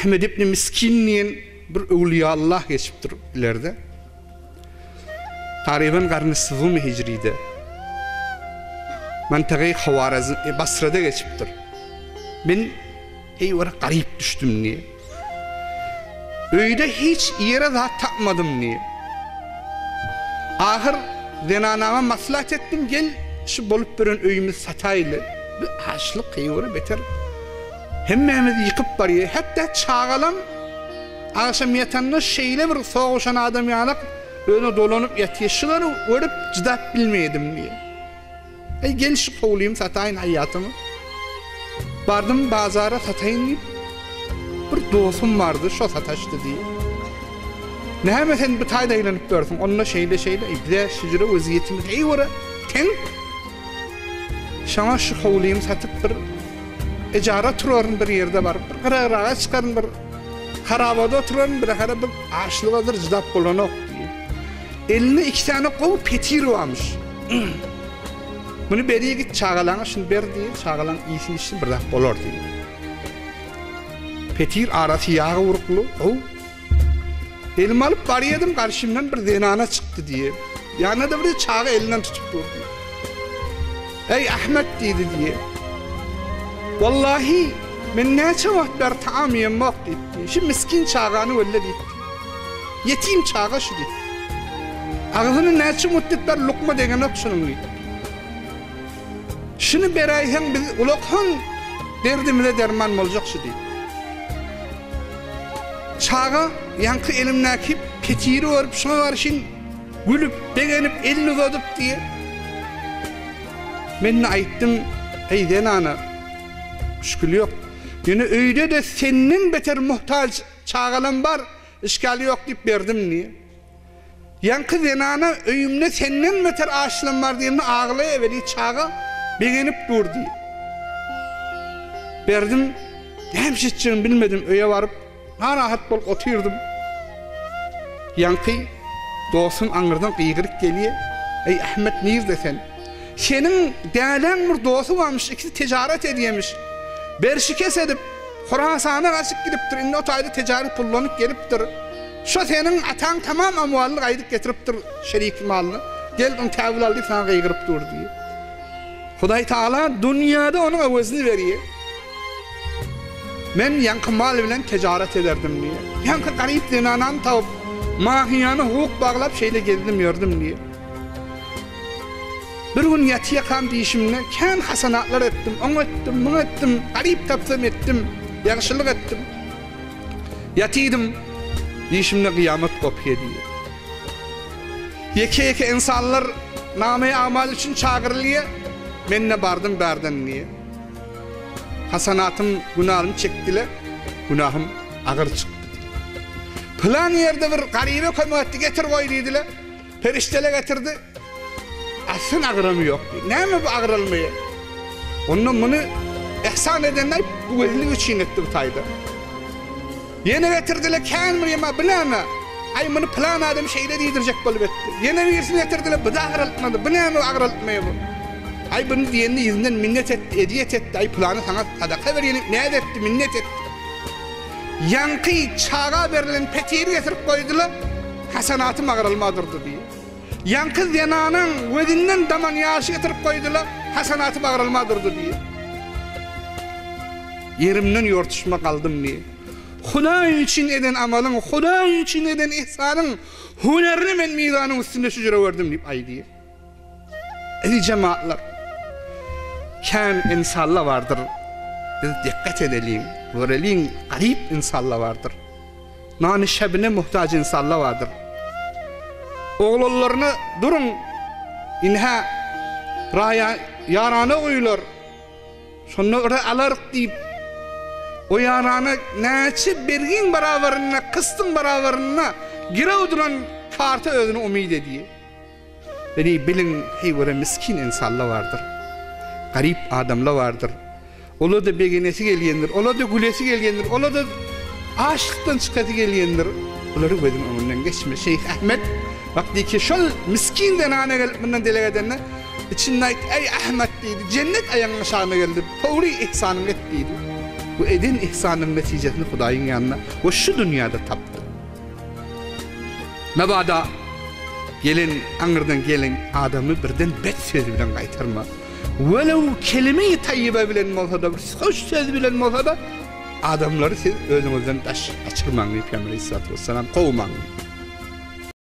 Ahmed ibn Miskin'nin bir evliya Allah geçiptir ileride. Tarihin karnı sıvım hicride. Mantığı Havarazm, Basra'da geçiptir. Ben eyvara garip düştüm niye? Öyle hiç yere daha tapmadım niye? Ahir zenanama maslahat ettim, gel şu bolup birin öyümüz sataylı. Bir açlık eyvara beter. Hemmemiz yıkıp barıyor. Hatta çağalam akşam yatanına şeyle bir soğuşan adam yanak öyle dolanıp yatıyor. Şuları örüp cıdap bilmeydim diye. Gel şu kovlayayım satayın hayatımı. Bardım bazara satayın deyip bir dostum vardı şu sataştı diye. Ne hemen sen bir tayda ilanıp gördüm. Onunla şeyle bir de şucura vaziyetimiz eyvara ten. Şana şu kovlayayım satıp bir ecara turarın bir yerde var. Bir kırığa çıkarın bir harabada oturarın bir kara bir ağaçlıqadır cıdap bolanok diye. Eline 2 tane kov petir varmış. Bunu beriye git çağalana şunu ber diye çağalan iyisini için bir dak bolor diye. Petir arası yağı vuruklu. Elimi alıp barıyadım karşımdan bir zenana çıktı diye. Yanına da bir çağı elinden tutup durdu. Ey Ahmet dedi diye. Vallahi ben neçe vaktlar taam yemek dedi. Şu miskin çağanı öyle dedi. Yetim çağı şu dedi. Ağzını neçe müddetler lokma degen yok şunun dedi. Şunu berayhen biz ulakhan derdimize derman olacak şu dedi. Çağı yankı elimdeki petiri varıp şuna karşın gülüp beğenip elini uzatıp diye. Ben ayıttım ey denana müşkül yok. Yine öyle de senin beter muhtaç çağalan var işgali yok deyip verdim niye. Yankı denana öyümle senin beter ağaçlan var diyemde ağlayıveri çağı beğenip dur diye. Verdim hemşitçiğim bilmedim öye varıp rahat bol oturdum. Yankı dostun anırdan kıygırık geliyor. Ey Ahmet nerede sen? Senin değerlen bir dostu varmış, ikisi ticaret ediyormuş. Berşikes edip Horasan'a kaçıp gidiptir. İnne o tayda ticaret pullanıp geliptir. Şu senin atan tamam amualını kaydık getiriptir şerik malını. Gel onu tevil aldık sana kıygırıp dur diye. Huday Teala dünyada onun avazını veriyor. Ben yankı mal bilen ticaret ederdim diye. Yankı garip dinanan tavıp mahiyanı hukuk bağlap şeyle geldim gördüm diye. Bir gün yatıya kam deyişimle kân hasanatlar ettim, onu ettim, bunu ettim, garip tapsam ettim, yakışılık ettim. Yatıydım, deyişimle kıyamet kopya diye. Yeke insanlar namaya amal için çağırılıyor, ben ne bardım berden diye. Hasanatım, günahım çektiler, günahım ağır çıktı. Plan yerde bir garibe koymaktı getir koy dediler, periştele getirdi. Asın ağrımı yok. Ne mi bu ağrılmaya? Ondan bunu ihsan edenler bu gözlüğü çiğnetti bu tayda. Yine getirdiler kân mıyım bileme. Ay bunu plan adam şeyle deydirecek bolup etti. Yine birisini getirdiler bu da ağrıltmadı. Bu ne mi ağrıltmaya bu? Ay bunu diyenli yüzünden minnet etti, hediyet etti. Ay planı sana sadaka ver ne etti minnet etti. Yankı çağa verilen petiri getirip koydular. Hasanatım ağrılmadırdı diye. Yankı zenanın vedinden daman yaşı getirip koydular, hasanatı bağırılmadırdı diye. Yerimden yortuşma kaldım diye. Huday için eden amalın, Huday için eden ihsanın, hunerini ben mizanın üstünde şucura verdim deyip ay diye. Ey cemaatler, kâm insanla vardır. Biz dikkat edelim, görelim, garip insanla vardır. Nani şebine muhtaç insanla vardır. Oğullarına durun, inha raya yarana koyular. Sonra orada alarık deyip, o yarana neçe bergin beraberine, kıstın beraberine gire uduran kartı özünü umid ediyor. Beni bilin, heyvara miskin insanla vardır. Garip adamla vardır. Ola da begenesi gelyendir, ola da gülesi gelyendir, ola da aşıktan çıkatı gelyendir. Onları gözün önünden geçme. Şeyh Ahmet vakti ki şol miskin denane gelip bundan dele edenler içinden ey Ahmet dedi, cennet ayağına şahına geldi, pavri ihsanım et dedi. Bu eden ihsanın neticesini Hudaýyň ýanyna we şu dünýäde tapdy. Mabada gelen aňyrdan gelen adamy birden bet söz bilen gaýtarma. Welew kelime-i tayyibe bilen bolsa da, bir hoş söz bilen bolsa da adamlary siz özüňizden daş açyrmaň, Peygamber sallallahu aleyhi ve sellem gowmaň.